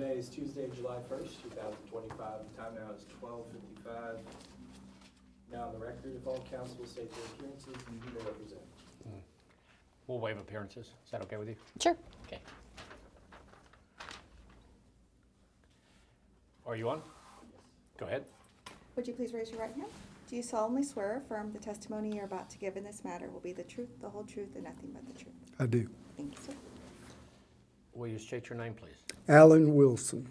Today is Tuesday, July 1st, 2025. Time now is 12:55. Now on the record, if all counsel will state their appearances and who they represent. We'll waive appearances. Is that okay with you? Sure. Okay. Are you on? Go ahead. Would you please raise your right hand? Do you solemnly swear or affirm the testimony you're about to give in this matter will be the truth, the whole truth, and nothing but the truth? I do. Thank you, sir. Will you state your name, please? Alan Wilson.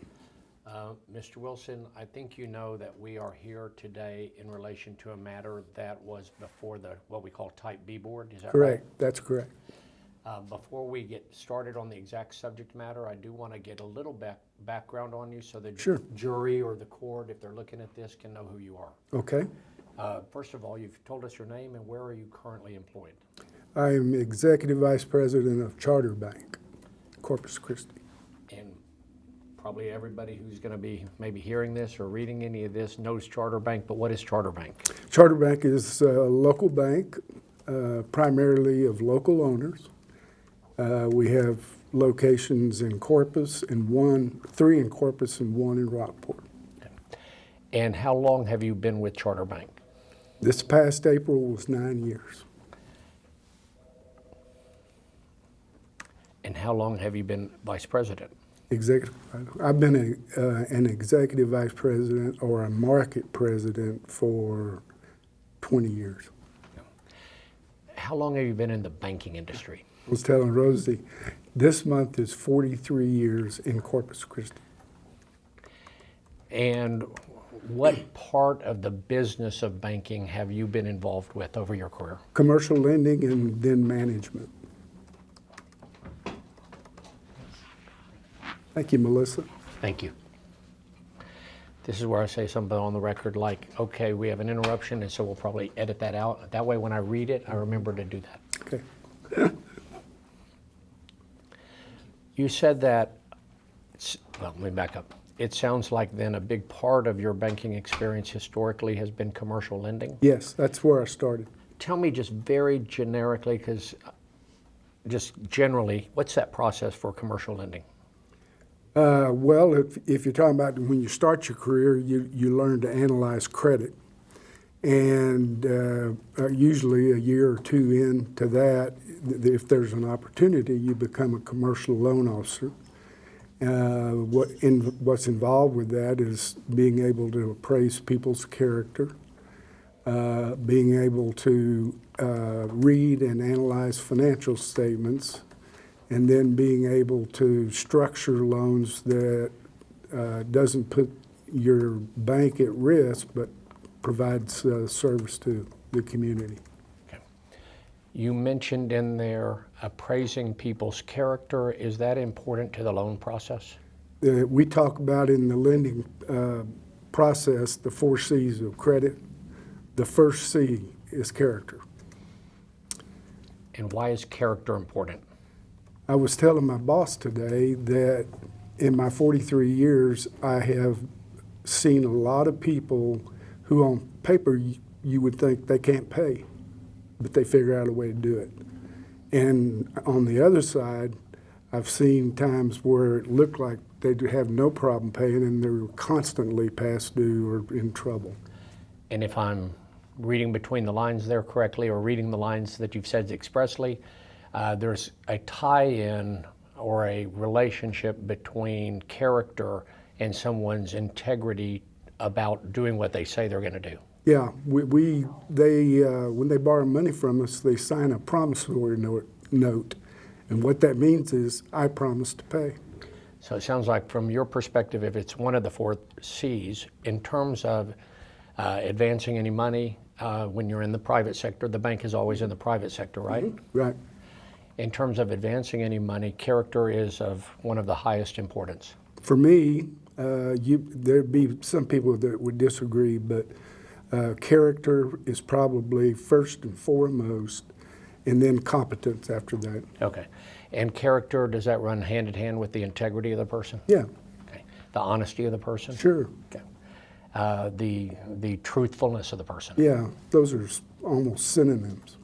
Mr. Wilson, I think you know that we are here today in relation to a matter that was before the, what we call Type B board, is that Correct. right? That's correct. Before we get started on the exact subject matter, I do want to get a little background on you so the Sure. jury or the court, if they're looking at this, can know who you are. Okay. First of all, you've told us your name and where are you currently employed? I am Executive Vice President of Charter Bank, Corpus Christi. And probably everybody who's going to be maybe hearing this or reading any of this knows Charter Bank, but what is Charter Bank? Charter Bank is a local bank, primarily of local owners. We have locations in Corpus and three in Corpus and one in Rockport. And how long have you been with Charter Bank? This past April was 9 years. And how long have you been vice president? I've been an executive vice president or a market president for 20 years. How long have you been in the banking industry? I was telling Rosie, this month is 43 years in Corpus Christi. And what part of the business of banking have you been involved with over your career? Commercial lending and then management. Thank you, Melissa. Thank you. This is where I say something on the record like, okay, we have an interruption, and so we'll probably edit that out. That way when I read it, I remember to do that. Okay. You said that, well, let me back up. It sounds like then a big part of your banking experience historically has been commercial lending. Yes, that's where I started. Tell me just very generically, because just generally, what's that process for commercial lending? Well, if you're talking about when you start your career, you learn to analyze credit. And usually a year or two into that, if there's an opportunity, you become a commercial loan officer. What's involved with that is being able to appraise people's character, being able to read and analyze financial statements, and then being able to structure loans that doesn't put your bank at risk, but provides service to the community. Okay. You mentioned in there appraising people's character. Is that important to the loan process? We talk about in the lending process the 4 C's of credit. The first C is character. And why is character important? I was telling my boss today that in my 43 years, I have seen a lot of people who on paper you would think they can't pay, but they figure out a way to do it. And on the other side, I've seen times where it looked like they have no problem paying and they're constantly past due or in trouble. And if I'm reading between the lines there correctly, or reading the lines that you've said expressly, there's a tie-in or a relationship between character and someone's integrity about doing what they say they're going to do. Yeah, they when they borrow money from us, they sign a promissory note, and what that means is I promise to pay. So it sounds like from your perspective, if it's one of the 4 C's, in terms of advancing any money, when you're in the private sector, the bank is always in the private sector, right? Mm-hmm. Right. In terms of advancing any money, character is of one of the highest importance. For me, there'd be some people that would disagree, but character is probably first and foremost, and then competence after that. Okay. And character, does that run hand in hand with the integrity of the person? Yeah. Okay. The honesty of the person? Sure. Okay. The truthfulness of the person? Yeah, those are almost synonyms.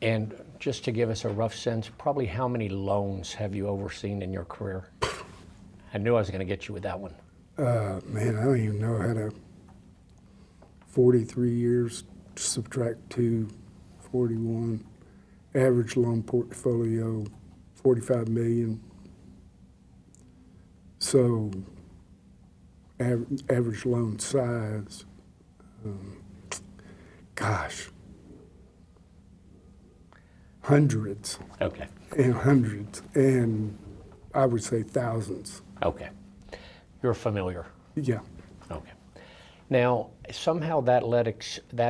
And just to give us a rough sense, probably how many loans have you overseen in your career? I knew I was going to get you with that one. Man, I don't even know how to, 43 years, subtract 2, 41. Average loan portfolio, 45 million. So, average loan size, gosh, hundreds Okay. and hundreds, and I would say thousands. Okay. You're familiar. Yeah. Okay. Now, somehow that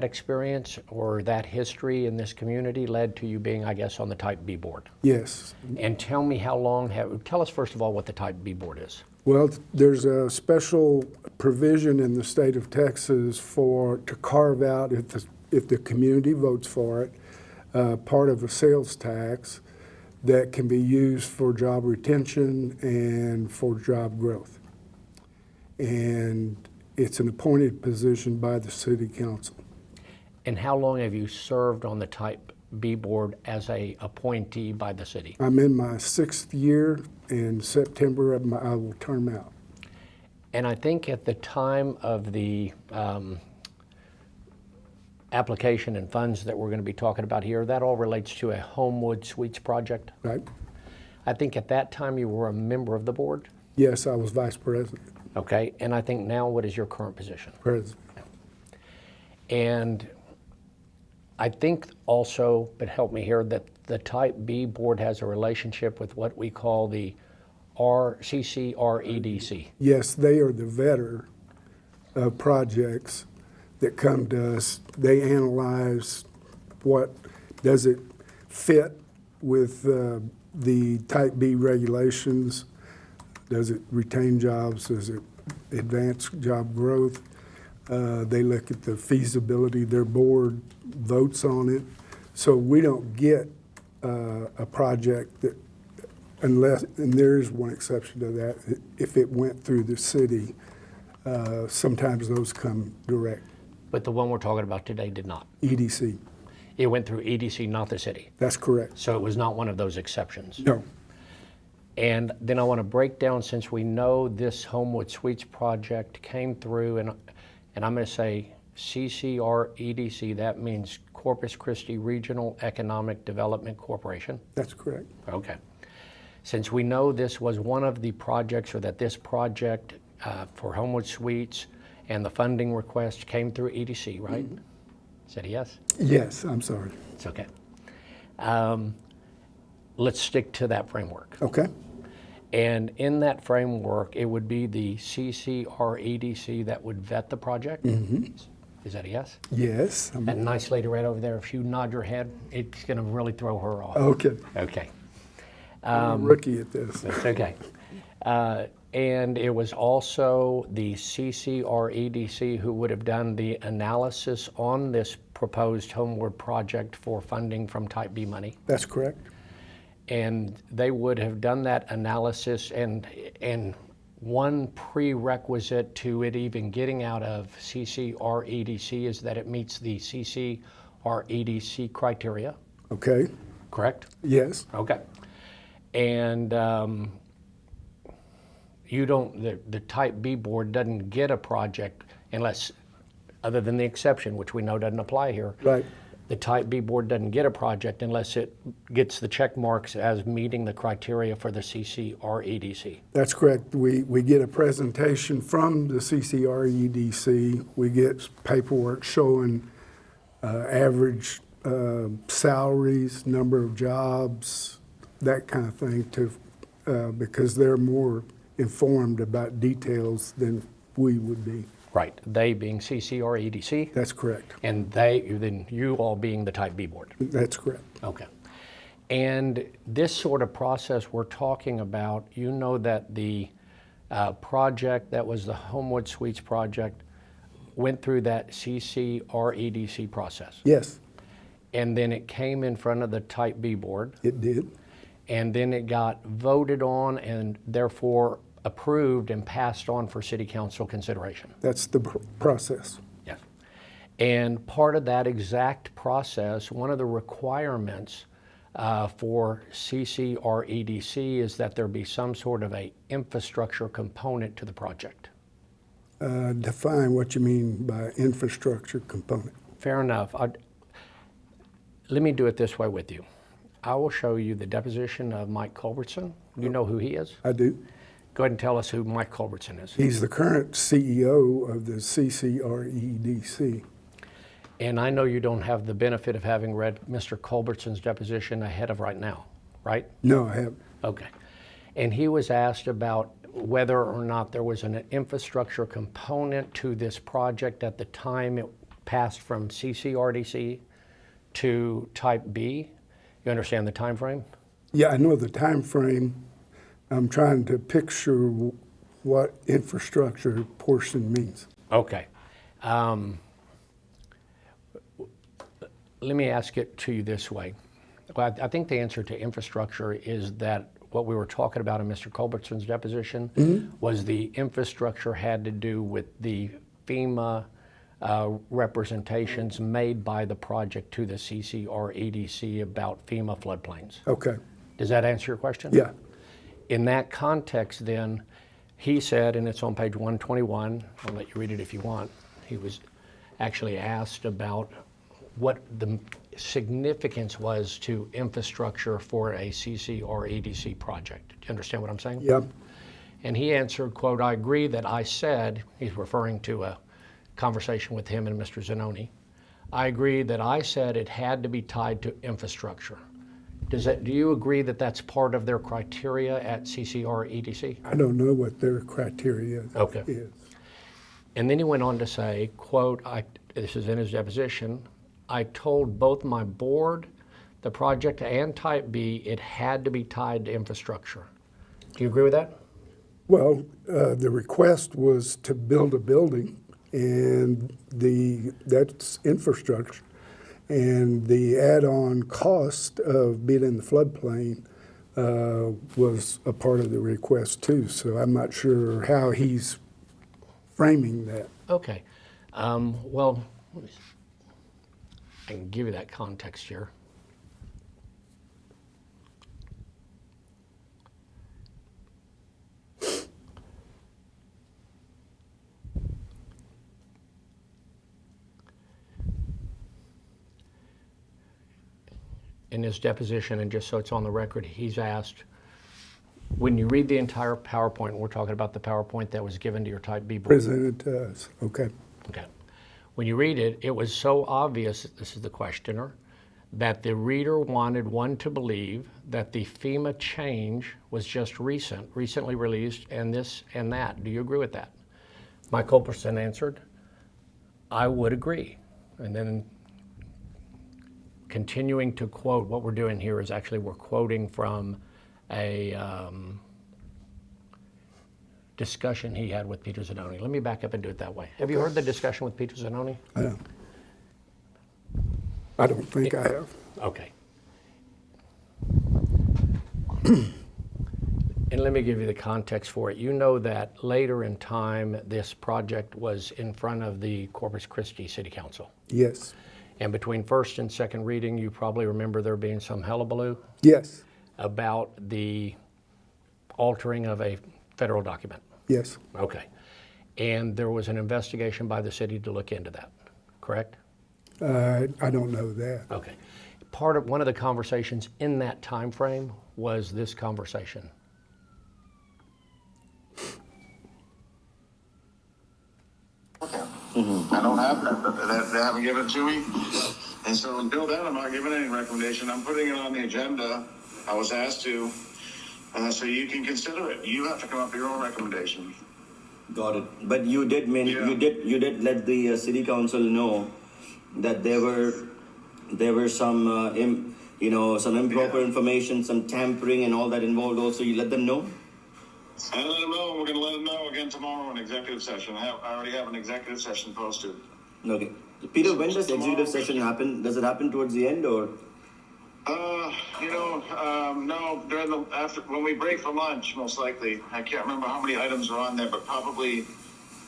experience or that history in this community led to you being, I guess, on the Type B board. Yes. And tell me how long tell us first of all what the Type B board is. Well, there's a special provision in the state of Texas to carve out, if the community votes for it, part of a sales tax that can be used for job retention and for job growth. And it's an appointed position by the city council. And how long have you served on the Type B board as a appointee by the city? I'm in my 6th year. In September, I will term out. And I think at the time of the application and funds that we're going to be talking about here, that all relates to a Homewood Suites project. Right? I think at that time you were a member of the board. Yes, I was vice president. Okay, and I think now what is your current position? President. And I think also, but help me here, that the Type B board has a relationship with what we call the CCREDC. Yes, they are the vetter of projects that come to us. They analyze does it fit with the Type B regulations? Does it retain jobs? Does it advance job growth? They look at the feasibility. Their board votes on it. So we don't get a project that, unless, and there is one exception to that, if it went through the city, sometimes those come direct. But the one we're talking about today did not. EDC, It went through EDC, not the city. that's correct. So it was not one of those exceptions. No, And then I want to break down, since we know this Homewood Suites project came through, and I'm going to say CCREDC, that means Corpus Christi Regional Economic Development Corporation. that's correct. Okay. Since we know this was one of the projects, or that this project for Homewood Suites and the funding request came through EDC, right? Mm-hmm. Said yes? Yes, I'm sorry. It's okay. Let's stick to that framework. Okay, And in that framework, it would be the CCREDC that would vet the project? Mm-hmm. Is that a yes? yes. That nice lady right over there, if you nod your head, it's going to really throw her off. Okay, Okay. I'm a rookie at this. That's okay. And it was also the CCREDC who would have done the analysis on this proposed Homeward project for funding from Type B money. That's correct. And they would have done that analysis, and one prerequisite to it even getting out of CCREDC is that it meets the CCREDC criteria, Okay, correct? yes, Okay. And the Type B board doesn't get a project unless, other than the exception, which we know doesn't apply here. right. The Type B board doesn't get a project unless it gets the check marks as meeting the criteria for the CCREDC. That's correct. We get a presentation from the CCREDC. We get paperwork showing average salaries, number of jobs, that kind of thing, because they're more informed about details than we would be. Right, they being CCREDC, That's correct. and then you all being the Type B board. That's correct. Okay. And this sort of process we're talking about, you know that the project that was the Homewood Suites project went through that CCREDC process. Yes, And then it came in front of the Type B board, it did. and then it got voted on and therefore approved and passed on for city council consideration. That's the process. Yes. And part of that exact process, one of the requirements for CCREDC is that there be some sort of a infrastructure component to the project. Define what you mean by infrastructure component. Fair enough. Let me do it this way with you. I will show you the deposition of Mike Culbertson. You know who he is? I do. Go ahead and tell us who Mike Culbertson is. He's the current CEO of the CCREDC. And I know you don't have the benefit of having read Mr. Culbertson's deposition ahead of right now, right? No, I haven't. Okay. And he was asked about whether or not there was an infrastructure component to this project at the time it passed from CCRDC to Type B. You understand the time frame? Yeah, I know the time frame. I'm trying to picture what infrastructure portion means. Okay. Let me ask it to you this way. Well, I think the answer to infrastructure is that what we were talking about in Mr. Culbertson's deposition was the infrastructure had to do with the FEMA representations made by the project to the CCREDC about FEMA floodplains. Okay. Does that answer your question? Yeah. In that context, then, he said, and it's on page 121, I'll let you read it if you want, he was actually asked about what the significance was to infrastructure for a CCREDC project. Do you understand what I'm saying? Yeah. And he answered, quote, I agree that I said, he's referring to a conversation with him and Mr. Zanoni, I agree that I said it had to be tied to infrastructure. Do you agree that that's part of their criteria at CCREDC? I don't know what their criteria Okay. is. And then he went on to say, quote, this is in his deposition, I told both my board, the project, and Type B, it had to be tied to infrastructure. Do you agree with that? Well, the request was to build a building, and that's infrastructure. And the add-on cost of being in the floodplain was a part of the request too. So I'm not sure how he's framing that. Okay. Well, let me see. I can give you that context here. In his deposition, and just so it's on the record, he's asked, when you read the entire PowerPoint, and we're talking about the PowerPoint that was given to your Type B board. Presented to us. Okay. Okay. When you read it, it was so obvious, this is the questioner, that the reader wanted one to believe that the FEMA change was just recently released, and this and that. Do you agree with that? Mike Culbertson answered, I would agree. And then continuing to quote, what we're doing here is actually we're quoting from a discussion he had with Peter Zanoni. Let me back up and do it that way. Have you heard the discussion with Peter Zanoni? I don't think I have. Okay. And let me give you the context for it. You know that later in time, this project was in front of the Corpus Christi City Council. Yes. And between first and second reading, you probably remember there being some hullabaloo Yes. about the altering of a federal document. Yes. Okay. And there was an investigation by the city to look into that, correct? I don't know that. Okay. One of the conversations in that time frame was this conversation. I don't have that. They haven't given it to me. And so until then, I'm not giving any recommendation. I'm putting it on the agenda. I was asked to, so you can consider it. You have to come up with your own recommendation. Got it. But you did you did let the city council know that there were some some improper information, some tampering and all that involved also. You let them know? I let them know. We're going to let them know again tomorrow in executive session. I already have an executive session posted. Okay. Peter, when does executive session happen? Does it happen towards the end or? No, when we break for lunch, most likely. I can't remember how many items are on there, but probably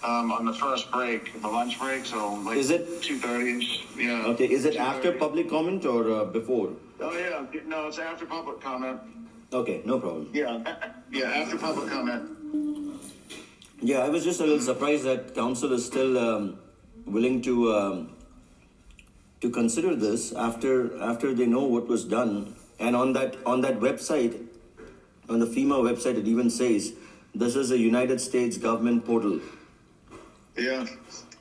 on the first break, the lunch break, so like Is it- 2:30, yeah. Okay, is it after 2:30. public comment or before? Oh, yeah, no, it's after public comment. Okay, no problem. Yeah, yeah, after public comment. Yeah, I was just a little surprised that council is still willing to consider this after they know what was done. And on that website, on the FEMA website, it even says this is a United States government portal Yeah.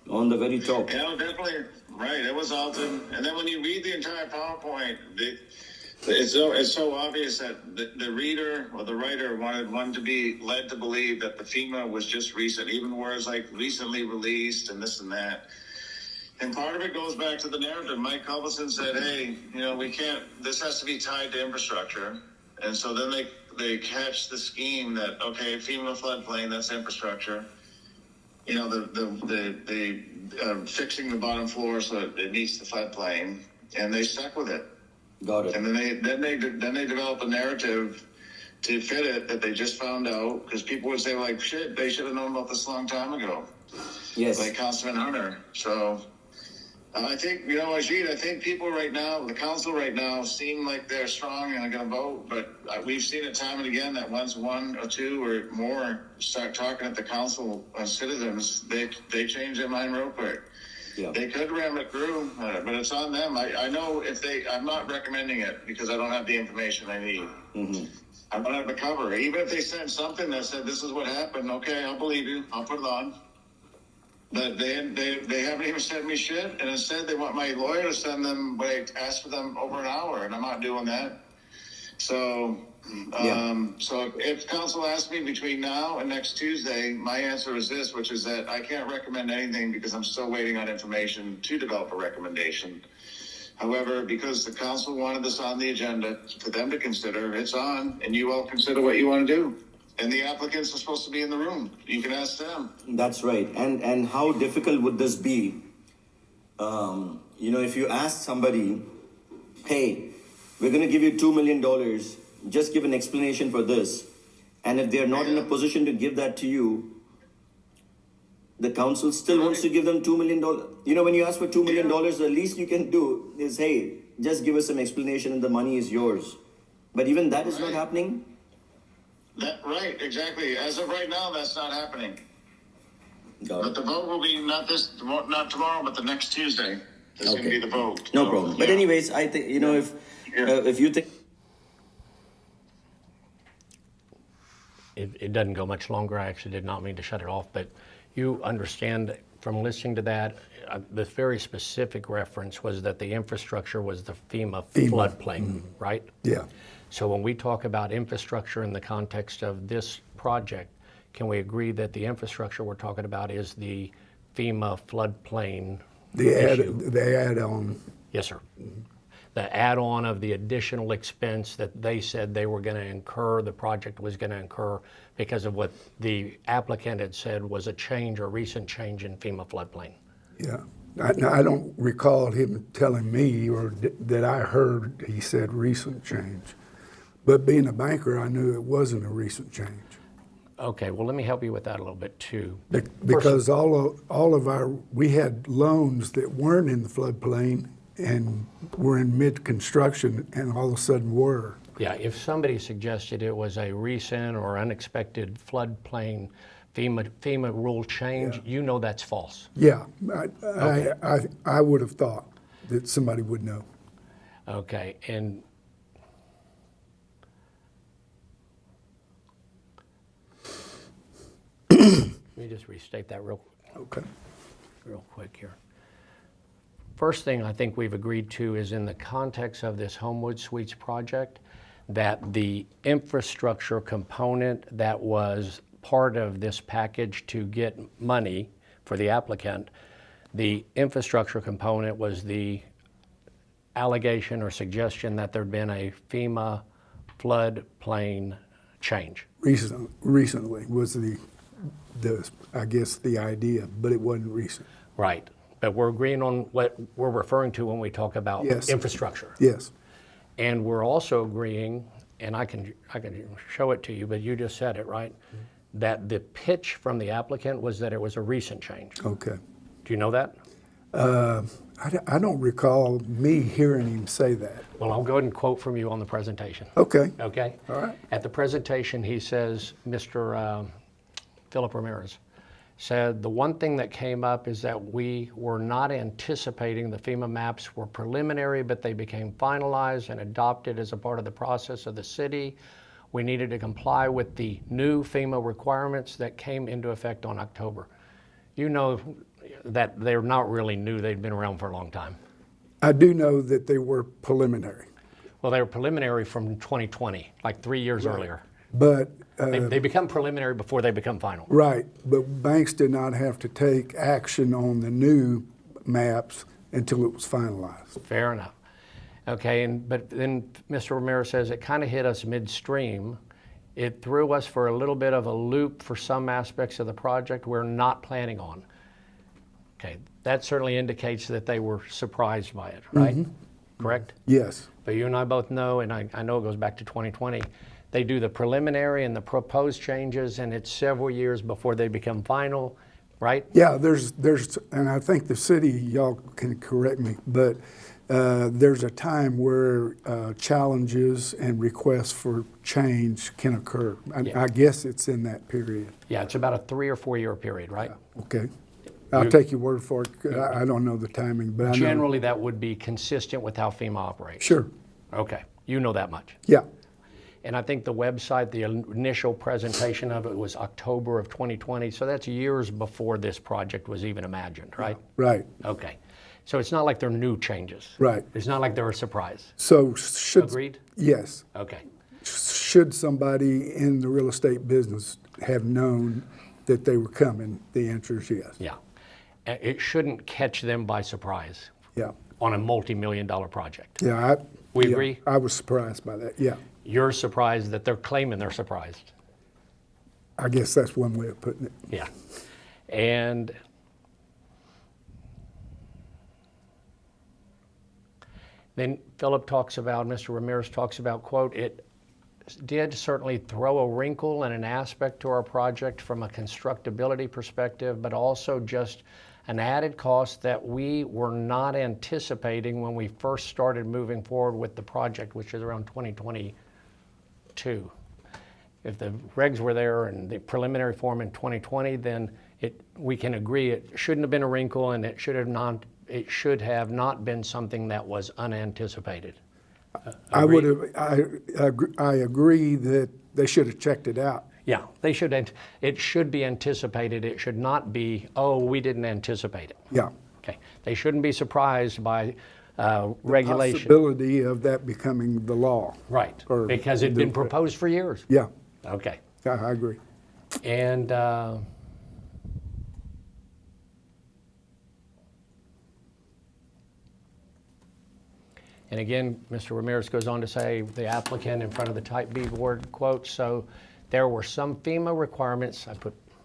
on the very top. Yeah, definitely, right, it was altered. And then when you read the entire PowerPoint, it's so obvious that the reader or the writer wanted one to be led to believe that the FEMA was just recent, even words like recently released and this and that. And part of it goes back to the narrative. Mike Culbertson said, hey, we can't, this has to be tied to infrastructure. And so then they catch the scheme that, okay, FEMA floodplain, that's infrastructure. The fixing the bottom floor so it meets the floodplain, and they stuck with it. Got it. And then they develop a narrative to fit it that they just found out, because people would say like, shit, they should have known about this a long time ago. Yes. Like Councilman Hunter. So I think, Ajit, I think people right now, the council right now, seem like they're strong and are going to vote, but we've seen it time and again that once one or two or more start talking at the council citizens, they change their mind real quick. Yeah. They could ram it through, but it's on them. I know I'm not recommending it because I don't have the information I need. Mm-hmm. I don't have the cover. Even if they sent something that said this is what happened, okay, I'll believe you. I'll put it on. But they haven't even sent me shit, and instead they want my lawyer to send them what I asked for them over an hour, and I'm not doing that. So, so if council asks me between now and next Tuesday, my answer is this, which is that I can't recommend anything because I'm still waiting on information to develop a recommendation. However, because the council wanted this on the agenda for them to consider, it's on, and you all consider what you want to do. And the applicants are supposed to be in the room. You can ask them. That's right. And how difficult would this be? If you ask somebody, hey, we're going to give you $2 million, just give an explanation for this. And if they're not in a position to give that to you, the council still wants to give them $2 million. When you ask for $2 million, the least you can do is, hey, just give us some explanation and the money is yours. But even that is not happening. Right, exactly. As of right now, that's not happening. Got But it. the vote will be not tomorrow, but the next Tuesday. Is going to be the vote. No So, problem. But yeah. anyways, I think, if you think... It doesn't go much longer. I actually did not mean to shut it off, but you understand from listening to that, the very specific reference was that the infrastructure was the FEMA floodplain, right? Yeah. So when we talk about infrastructure in the context of this project, can we agree that the infrastructure we're talking about is the FEMA floodplain issue? The add-on. Yes, sir. The add-on of the additional expense that they said they were going to incur, the project was going to incur because of what the applicant had said was a change or recent change in FEMA floodplain. Yeah. I don't recall him telling me or that I heard he said recent change. But being a banker, I knew it wasn't a recent change. Okay, well, let me help you with that a little bit too. Because we had loans that weren't in the floodplain and were in mid-construction and all of a sudden were. Yeah, if somebody suggested it was a recent or unexpected floodplain FEMA rule change, you know that's false. Yeah, I would have thought that somebody would know. Okay, and let me just restate that real quick here. First thing I think we've agreed to is in the context of this Homewood Suites project, that the infrastructure component that was part of this package to get money for the applicant, the infrastructure component was the allegation or suggestion that there'd been a FEMA floodplain change. Recently was I guess the idea, but it wasn't recent. Right, but we're agreeing on what we're referring to when we talk about Yes. infrastructure. Yes. And we're also agreeing, and I can show it to you, but you just said it, right? that the pitch from the applicant was that it was a recent change. Okay. Do you know that? I don't recall me hearing him say that. Well, I'll go ahead and quote from you on the presentation. Okay. Okay? All right. At the presentation, he says, Mr. Philip Ramirez said, the one thing that came up is that we were not anticipating the FEMA maps were preliminary, but they became finalized and adopted as a part of the process of the city. We needed to comply with the new FEMA requirements that came into effect on October. You know that they're not really new, they've been around for a long time. I do know that they were preliminary, Well, they were preliminary from 2020, like 3 years earlier. but, They become preliminary before they become final. right, but banks did not have to take action on the new maps until it was finalized. Fair enough. Okay, but then Mr. Ramirez says it kind of hit us midstream. It threw us for a little bit of a loop for some aspects of the project we're not planning on. Okay, that certainly indicates that they were surprised by it, right? Correct? Yes, But you and I both know, and I know it goes back to 2020, they do the preliminary and the proposed changes, and it's several years before they become final, right? yeah, there's, and I think the city, y'all can correct me, but there's a time where challenges and requests for change can occur. Yeah. I guess it's in that period. Yeah, it's about a 3 or 4 year period, right? Okay. I'll take your word for it. I don't know the timing, but I know. Generally, that would be consistent with how FEMA operates. Sure, Okay, you know that much. yeah, And I think the website, the initial presentation of it was October of 2020, so that's years before this project was even imagined, right? right, Okay, so it's not like they're new changes. right. It's not like they're a surprise. So should. Agreed? Yes. Okay, Should somebody in the real estate business have known that they were coming? The answer is yes. yeah. It shouldn't catch them by surprise Yeah, on a multi-million-dollar project. yeah. We yeah, agree? I was surprised by that, yeah. You're surprised that they're claiming they're surprised. I guess that's one way of putting it. Yeah. And then Philip talks about, Mr. Ramirez talks about, quote, it did certainly throw a wrinkle and an aspect to our project from a constructability perspective, but also just an added cost that we were not anticipating when we first started moving forward with the project, which is around 2022. If the regs were there and the preliminary form in 2020, then we can agree it shouldn't have been a wrinkle, and it should have not been something that was unanticipated. I agree that they should have checked it out. Yeah, it should be anticipated. It should not be, oh, we didn't anticipate it. Yeah. Okay, they shouldn't be surprised by regulation. Possibility of that becoming the law. Right, Or because it'd been the- proposed for years. Yeah, Okay, I agree. and again, Mr. Ramirez goes on to say the applicant in front of the type B board, quote, so there were some FEMA requirements,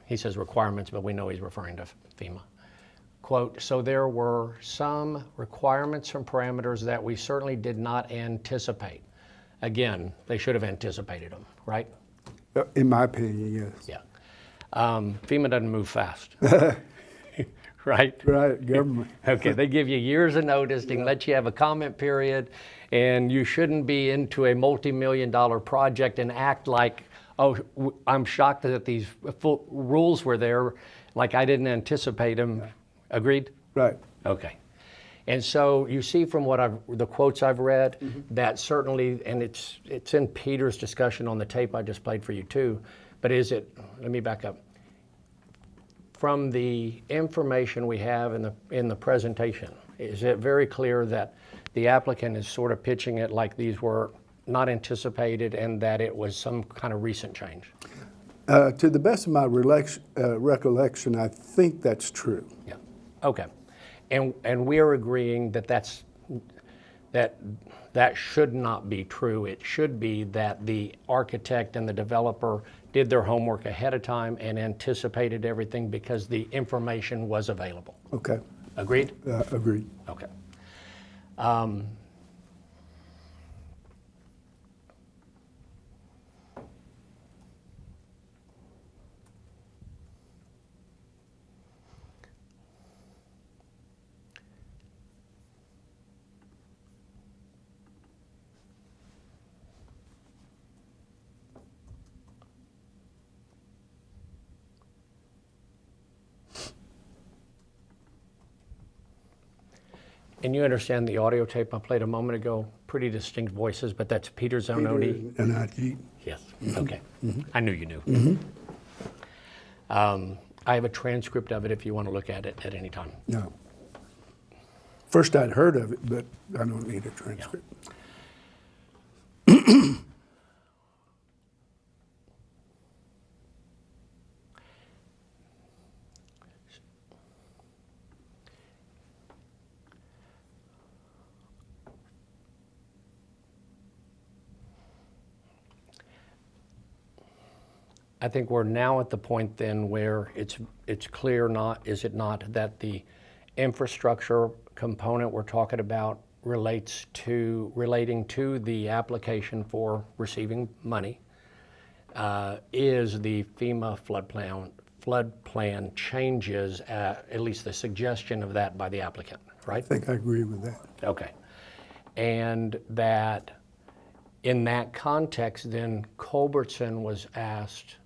he says requirements, but we know he's referring to FEMA. Quote, so there were some requirements and parameters that we certainly did not anticipate. Again, they should have anticipated them, right? In my opinion, yes. Yeah. FEMA doesn't move fast. Right? Right, government. Okay, they give you years of notice, they let you have a comment period, and you shouldn't be into a multi-million-dollar project and act like, oh, I'm shocked that these full rules were there, like I didn't anticipate them. Agreed? Right. Okay. And so you see from the quotes I've read, that certainly, and it's in Peter's discussion on the tape I just played for you too, but let me back up. From the information we have in the presentation, is it very clear that the applicant is sort of pitching it like these were not anticipated and that it was some kind of recent change? To the best of my recollection, I think that's true. Yeah. Okay. And we are agreeing that that should not be true. It should be that the architect and the developer did their homework ahead of time and anticipated everything because the information was available. Okay. Agreed? Agreed. Okay. And you understand the audio tape I played a moment ago, pretty distinct voices, but that's Peter Zanoni. And Ajit. Yes, okay. I knew you knew. I have a transcript of it if you want to look at it at any time. No. First I'd heard of it, but I don't need a transcript. I think we're now at the point then where it's clear, is it not, that the infrastructure component we're talking about relating to the application for receiving money is the FEMA flood plan changes, at least the suggestion of that by the applicant, right? I think I agree with that. Okay. And that in that context, then Culbertson was asked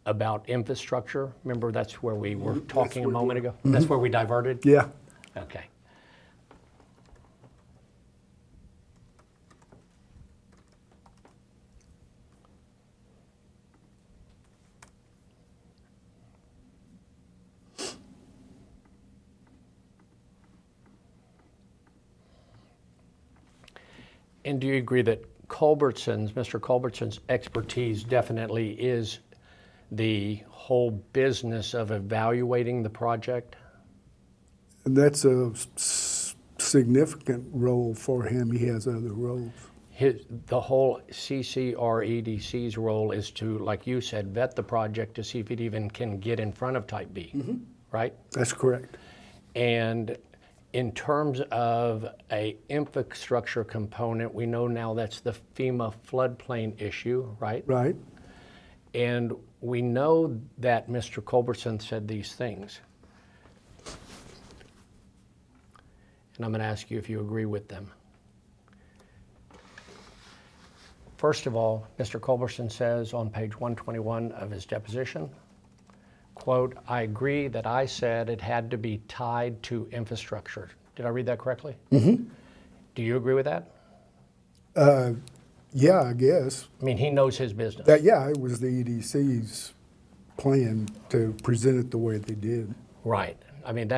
about infrastructure. Remember, that's where we were talking a moment ago? That's where we diverted? Yeah. Okay. And do you agree that Mr. Culbertson's expertise definitely is the whole business of evaluating the project? And that's a significant role for him. He has other roles. The whole CCREDC's role is to, like you said, vet the project to see if it even can get in front of Type B, right? That's correct. And in terms of a infrastructure component, we know now that's the FEMA floodplain issue, right? Right. And we know that Mr. Culbertson said these things. And I'm going to ask you if you agree with them. First of all, Mr. Culbertson says on page 121 of his deposition, quote, "I agree that I said it had to be tied to infrastructure." Did I read that correctly? Mm-hmm. Do you agree with that? Yeah, I guess. I mean, he knows his business. Yeah, it was the EDC's plan to present it the way they did. Right. I mean,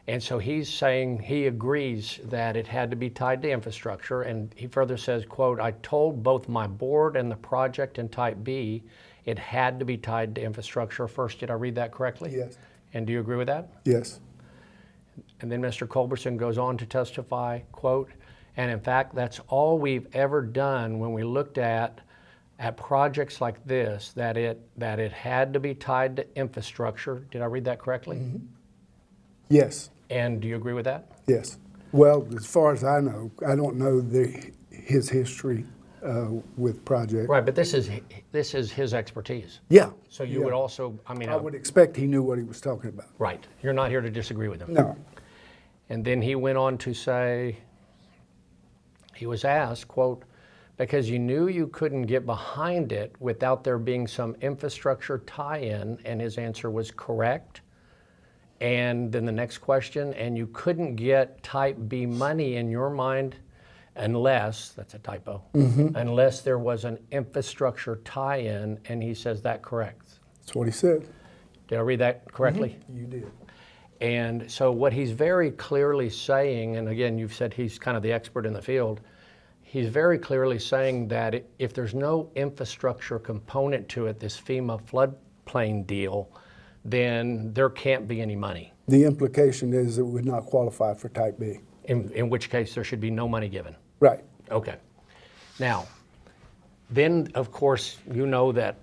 and so he's saying he agrees that it had to be tied to infrastructure, and he further says, quote, "I told both my board and the project in Type B it had to be tied to infrastructure." First, did I read that correctly? Yes. And do you agree with that? Yes. And then Mr. Culbertson goes on to testify, quote, "And in fact, that's all we've ever done when we looked at projects like this, that it had to be tied to infrastructure." Did I read that correctly? Mm-hmm. Yes. And do you agree with that? Yes. Well, as far as I know, I don't know his history with project. Right, but this is his expertise. Yeah. So you would also, I mean, I would expect he knew what he was talking about. right. You're not here to disagree with him. No. And then he went on to say, he was asked, quote, "Because you knew you couldn't get behind it without there being some infrastructure tie-in," and his answer was correct. And then the next question, "and you couldn't get Type B money in your mind unless," that's a typo, "unless there was an infrastructure tie-in," and he says that correct. That's what he said. Did I read that correctly? You did. And so what he's very clearly saying, and again, you've said he's kind of the expert in the field, he's very clearly saying that if there's no infrastructure component to it, this FEMA floodplain deal, then there can't be any money. The implication is it would not qualify for Type B. In which case there should be no money given. Right. Okay. Now, then of course you know that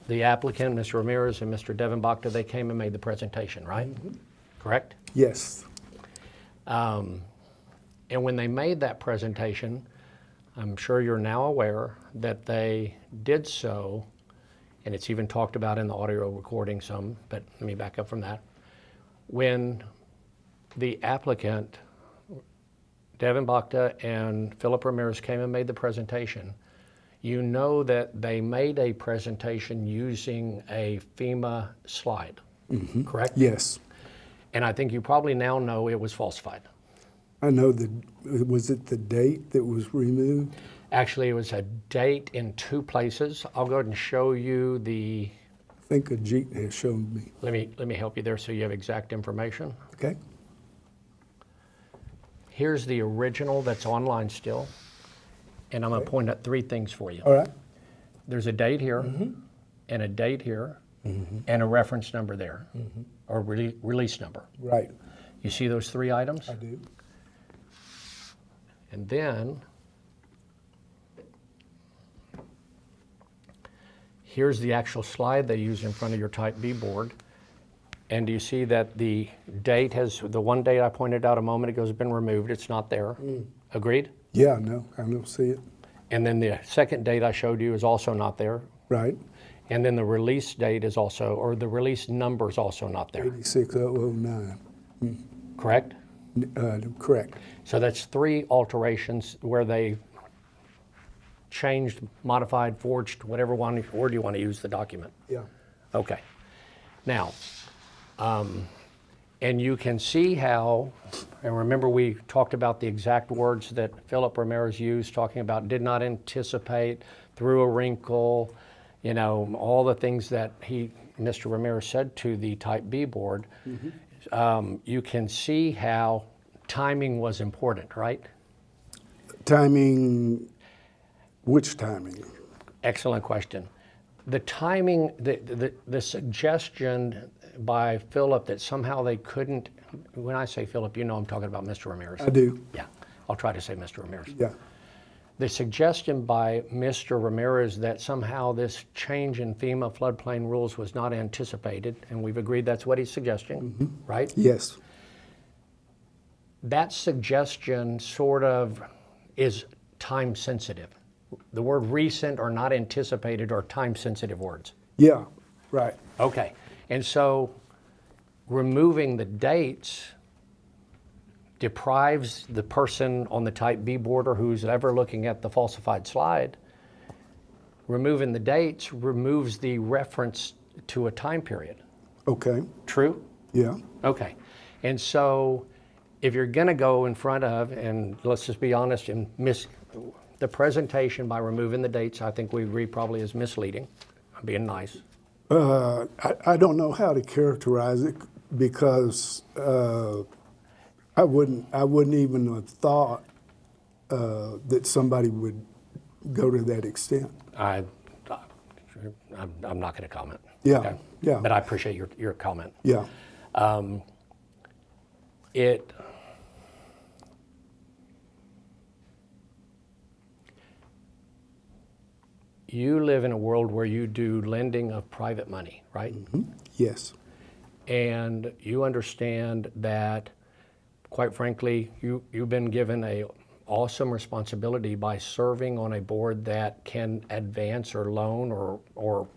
the applicant, Mr. Ramirez and Mr. Devin Bacta, they came and made the presentation, right? Correct? Yes. And when they made that presentation, I'm sure you're now aware that they did so, and it's even talked about in the audio recording some, but let me back up from that. When the applicant, Devin Bacta and Philip Ramirez, came and made the presentation, you know that they made a presentation using a FEMA slide. correct? Yes. And I think you probably now know it was falsified. I know was it the date that was removed? Actually, it was a date in 2 places. I'll go ahead and show you I think Ajit has shown me. let me help you there so you have exact information. Okay? Here's the original that's online still. And I'm going to point out 3 things for you. All right. There's a date here, and a date here, and a reference number there, or release number. Right. You see those 3 items? I do. And then, here's the actual slide they use in front of your Type B board. And do you see that the date the one date I pointed out a moment ago has been removed, it's not there. Agreed? Yeah, no, I don't see it. And then the second date I showed you is also not there. Right. And then the release date is also, or the release number is also not there, 86009. correct? Correct. So that's 3 alterations where they changed, modified, forged, whatever word you want to use the document. Yeah. Okay. Now, and you can see how, and remember we talked about the exact words that Philip Ramirez used, talking about did not anticipate, through a wrinkle, you know, all the things that Mr. Ramirez said to the Type B board. You can see how timing was important, right? Timing, which timing? Excellent question. The timing, the suggestion by Philip that somehow they couldn't, when I say Philip, you know I'm talking about Mr. Ramirez. I do. Yeah, I'll try to say Mr. Ramirez. Yeah. The suggestion by Mr. Ramirez that somehow this change in FEMA floodplain rules was not anticipated, and we've agreed that's what he's suggesting, right? Yes. That suggestion sort of is time sensitive. The word recent or not anticipated are time sensitive words. Yeah. Right. Okay, and so removing the dates deprives the person on the Type B board or who's ever looking at the falsified slide. Removing the dates removes the reference to a time period. Okay. True? Yeah. Okay, and so if you're gonna go in front of, and let's just be honest, and the presentation by removing the dates, I think we agree probably is misleading. I'm being nice. I don't know how to characterize it because I wouldn't even have thought that somebody would go to that extent. I'm not going to comment. Yeah, Okay? yeah. But I appreciate your comment. Yeah. You live in a world where you do lending of private money, right? Yes. And you understand that, quite frankly, you've been given a awesome responsibility by serving on a board that can advance or loan or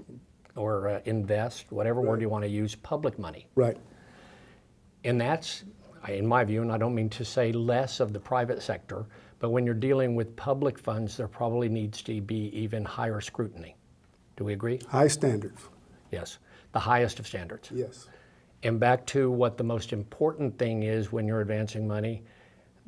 invest, whatever word you want to use, public money. Right. And that's, in my view, and I don't mean to say less of the private sector, but when you're dealing with public funds, there probably needs to be even higher scrutiny. Do we agree? High standards. Yes, the highest of standards. Yes. And back to what the most important thing is when you're advancing money,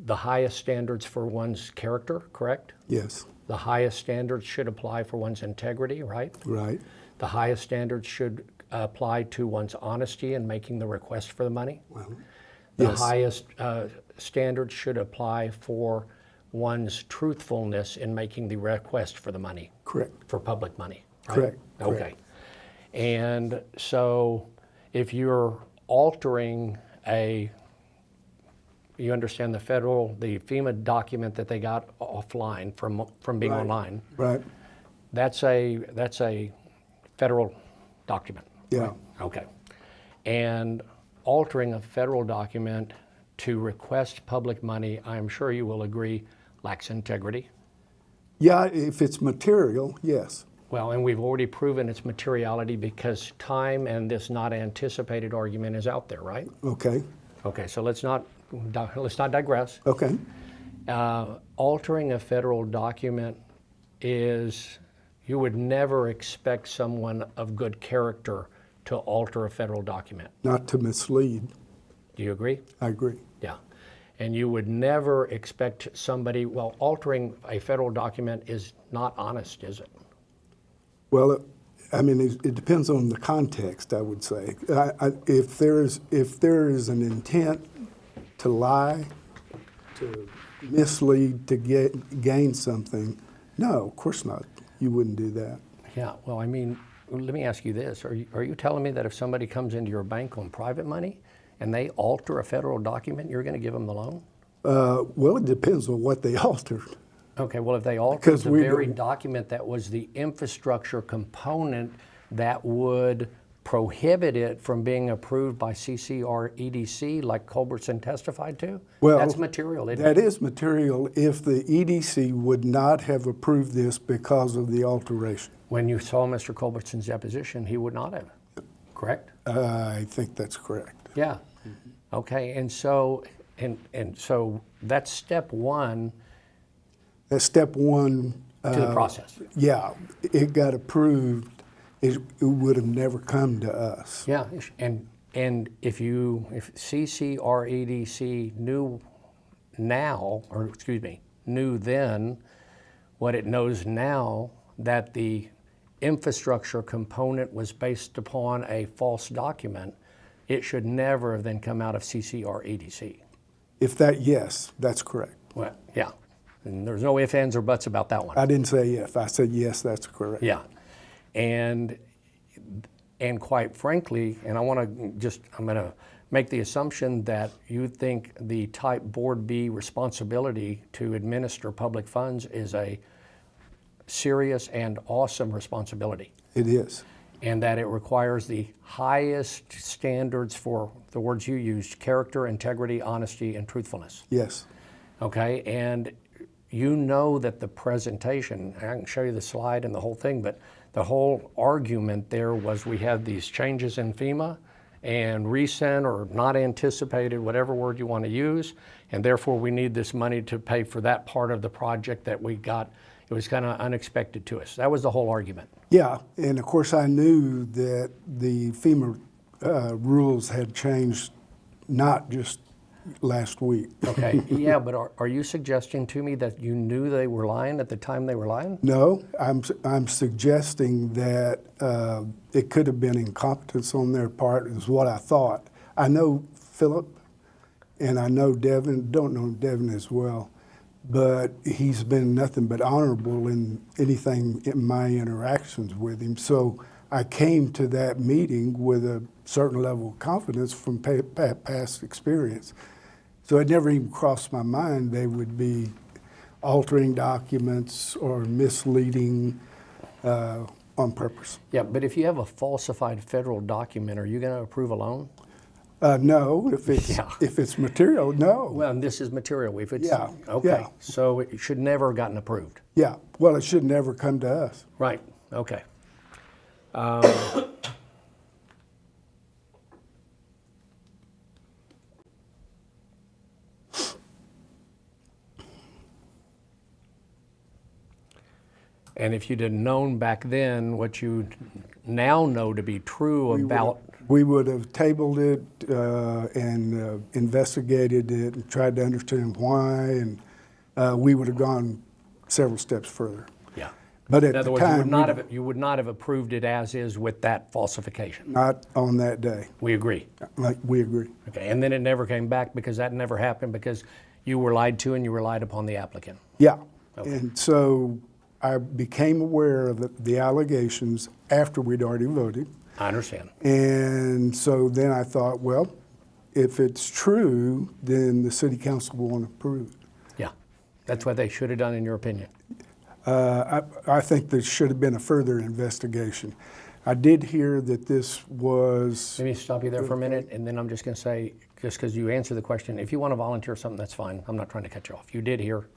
the highest standards for one's character, correct? Yes. The highest standards should apply for one's integrity, right? Right. The highest standards should apply to one's honesty in making the request for the money. Well, The yes. highest standards should apply for one's truthfulness in making the request for the money. Correct. For public money, right? Correct. Okay. Correct. And so if you're altering you understand the FEMA document that they got offline from being Right. online, Right. that's a federal document. Yeah. Okay. And altering a federal document to request public money, I'm sure you will agree, lacks integrity. Yeah, if it's material, yes. Well, and we've already proven its materiality because time and this not anticipated argument is out there, right? Okay. Okay, so let's not digress. Okay. Altering a federal document is, you would never expect someone of good character to alter a federal document. Not to mislead. Do you agree? I agree. Yeah. And you would never expect somebody, well, altering a federal document is not honest, is it? Well, I mean, it depends on the context, I would say. If there is an intent to lie, to mislead, to gain something, no, of course not. You wouldn't do that. Yeah, well, I mean, let me ask you this. Are you telling me that if somebody comes into your bank on private money and they alter a federal document, you're going to give them the loan? Well, it depends on what they altered. Okay, well, if they altered Because the we very don't- document that was the infrastructure component that would prohibit it from being approved by CCR EDC like Culbertson testified to, Well, that's material, isn't that it? is material if the EDC would not have approved this because of the alteration. When you saw Mr. Culbertson's deposition, he would not have, correct? I think that's correct. Yeah. Okay, and so that's step one That's step one. to the process. Yeah, it got approved. It would have never come to us. Yeah, and if CCREDC knew now, or excuse me, knew then what it knows now, that the infrastructure component was based upon a false document, it should never have then come out of CCREDC. Yes, that's correct. Well, yeah, and there's no ifs, ands, or buts about that one. I didn't say if. I said yes, that's correct. Yeah, and quite frankly, and I'm going to make the assumption that you think the type Board B responsibility to administer public funds is a serious and awesome responsibility, It is. and that it requires the highest standards for the words you used: character, integrity, honesty, and truthfulness. Yes. Okay, and you know that the presentation, I can show you the slide and the whole thing, but the whole argument there was we had these changes in FEMA and recent or not anticipated, whatever word you want to use, and therefore we need this money to pay for that part of the project that we got. It was kind of unexpected to us. That was the whole argument. Yeah, and of course I knew that the FEMA rules had changed not just last week. Okay, yeah, but are you suggesting to me that you knew they were lying at the time they were lying? No, I'm suggesting that it could have been incompetence on their part, is what I thought. I know Philip, and I know Devin, don't know Devin as well, but he's been nothing but honorable in anything in my interactions with him. So I came to that meeting with a certain level of confidence from past experience. So it never even crossed my mind they would be altering documents or misleading on purpose. Yeah, but if you have a falsified federal document, are you going to approve a loan? No, if it's material, no. Well, and this is material. If it's Yeah, okay, yeah. so it should never have gotten approved. Yeah, well, it should never come to us. Right. Okay. And if you'd have known back then what you now know to be true about, We would have tabled it and investigated it and tried to understand why, and we would have gone several steps further. yeah. But at In other the words, time, you would not have approved it as is with that falsification. not on that day. We agree. Like, we agree. Okay, and then it never came back because that never happened because you were lied to and you relied upon the applicant. Yeah, Okay. and so I became aware of the allegations after we'd already voted. I understand. And so then I thought, well, if it's true, then the city council won't approve it. Yeah, that's what they should have done in your opinion. I think there should have been a further investigation. I did hear that this was, Let me stop you there for a minute, and then I'm just going to say, just because you answer the question, if you want to volunteer something, that's fine. I'm not trying to cut you off. You did hear.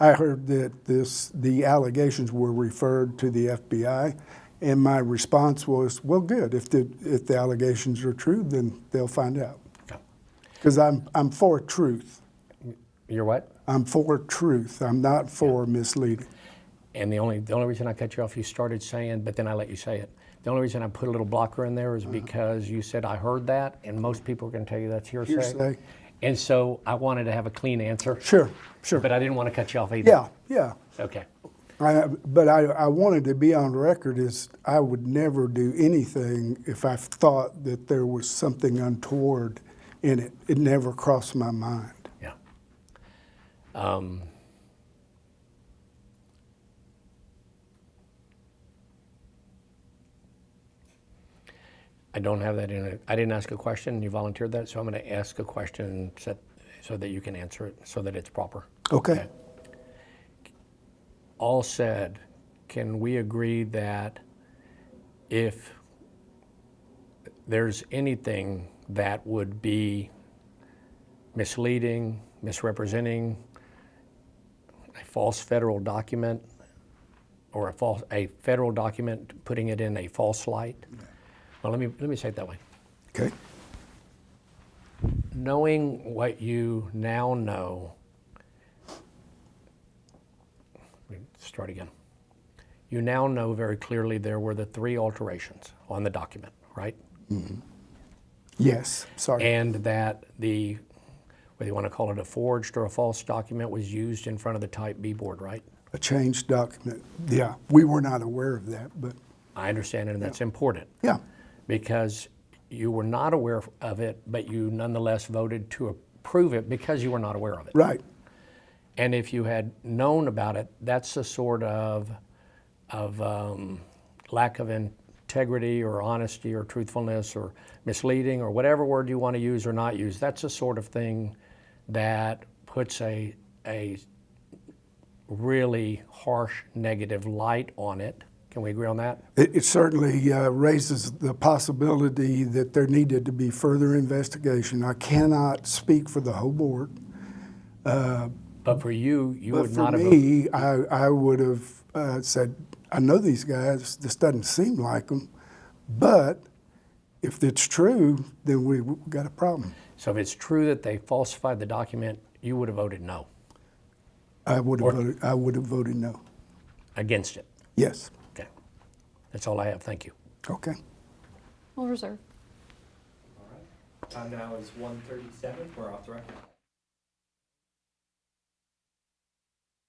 I heard that the allegations were referred to the FBI, and my response was, well, good. If the allegations are true, then they'll find out. Okay. Because I'm for truth. You're what? I'm for truth. I'm not for misleading. And the only reason I cut you off, you started saying, but then I let you say it. The only reason I put a little blocker in there is because you said, I heard that, and most people are going to tell you that's hearsay. Hearsay. And so I wanted to have a clean answer. Sure, sure. But I didn't want to cut you off either. Yeah, yeah. Okay. But I wanted to be on record as I would never do anything if I thought that there was something untoward in it. It never crossed my mind. Yeah. I don't have that in it. I didn't ask a question, you volunteered that, so I'm going to ask a question so that you can answer it, so that it's proper. Okay. All said, can we agree that if there's anything that would be misleading, misrepresenting a false federal document, or a federal document, putting it in a false light? Well, let me say it that way. Okay. Knowing what you now know, let me start again. You now know very clearly there were the 3 alterations on the document, right? Mm-hmm. Yes, sorry. And that whether you want to call it a forged or a false document, was used in front of the Type B board, right? A changed document. Yeah, we were not aware of that, but I understand it, and that's important. yeah. Because you were not aware of it, but you nonetheless voted to approve it because you were not aware of it. Right. And if you had known about it, that's a sort of lack of integrity or honesty or truthfulness or misleading or whatever word you want to use or not use. That's the sort of thing that puts a really harsh negative light on it. Can we agree on that? It certainly raises the possibility that there needed to be further investigation. I cannot speak for the whole board. But for you, you But would for not have. me, I would have said, I know these guys, this doesn't seem like them, but if it's true, then we've got a problem. So if it's true that they falsified the document, you would have voted no. I would have voted no. Against it. Yes. Okay. That's all I have. Thank you. Okay. We'll reserve. All right. Time now is 1:37. We're off the record.